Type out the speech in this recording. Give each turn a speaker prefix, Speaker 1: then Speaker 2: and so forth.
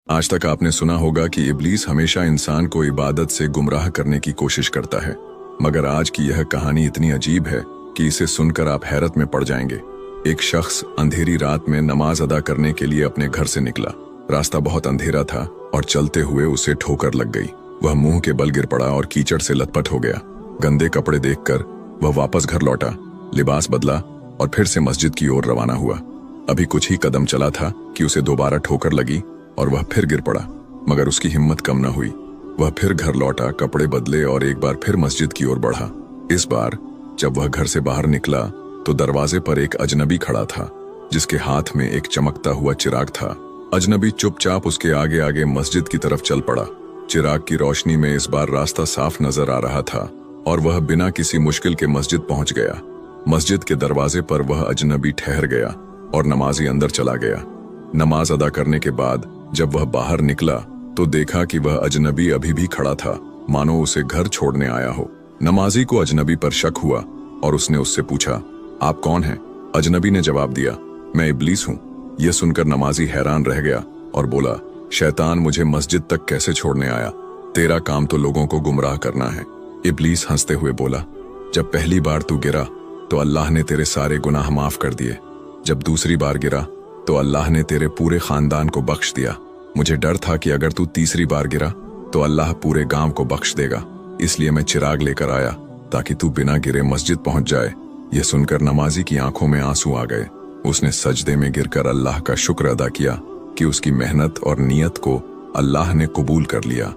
Speaker 1: आज तक आपने सुना होगा कि इब्लीस हमेशा इंसान को इबादत से गुमराह करने की कोशिश करता है, मगर आज की यह कहानी इतनी अजीब है कि इसे सुनकर आप हैरत में पड़ जाएंगे। एक शख्स अंधेरी रात में नमाज अदा करने के लिए अपने घर से निकला। रास्ता बहुत अंधेरा था और चलते हुए उसे ठोकर लग गई। वह मुंह के बल गिर पड़ा और कीचड़ से लथपथ हो गया। गंदे कपड़े देखकर वह वापस घर लौटा, लिबास बदला और फिर से मस्जिद की ओर रवाना हुआ। अभी कुछ ही कदम चला था कि उसे दोबारा ठोकर लगी और वह फिर गिर पड़ा, मगर उसकी हिम्मत कम न हुई। वह फिर घर लौटा, कपड़े बदले और एक बार फिर मस्जिद की ओर बढ़ा। इस बार जब वह घर से बाहर निकला तो दरवाजे पर एक अजनबी खड़ा था, जिसके हाथ में एक चमकता हुआ चिराग था। अजनबी चुपचाप उसके आगे आगे मस्जिद की तरफ चल पड़ा। चिराग की रोशनी में इस बार रास्ता साफ नजर आ रहा था और वह बिना किसी मुश्किल के मस्जिद पहुंच गया। मस्जिद के दरवाजे पर वह अजनबी ठहर गया और नमाजी अंदर चला गया। नमाज अदा करने के बाद जब वह बाहर निकला तो देखा कि वह अजनबी अभी भी खड़ा था, मानो उसे घर छोड़ने आया हो। नमाजी को अजनबी पर शक हुआ और उसने उससे पूछा, आप कौन हैं? अजनबी ने जवाब दिया, मैं इब्लीस हूँ। यह सुनकर नमाजी हैरान रह गया और बोला, शैतान मुझे मस्जिद तक कैसे छोड़ने आया? तेरा काम तो लोगों को गुमराह करना है। इब्लीस हंसते हुए बोला, जब पहली बार तू गिरा तो अल्लाह ने तेरे सारे गुनाह माफ कर दिए। जब दूसरी बार गिरा तो अल्लाह ने तेरे पूरे खानदान को बख्श दिया। मुझे डर था कि अगर तू तीसरी बार गिरा तो अल्लाह पूरे गांव को बख्श देगा, इसलिए मैं चिराग लेकर आया ताकि तू बिना गिरे मस्जिद पहुंच जाए। यह सुनकर नमाजी की आंखों में आंसू आ गए। उसने सजदे में गिरकर अल्लाह का शुक्र अदा किया कि उसकी मेहनत और नियत को अल्लाह ने कबूल कर लिया।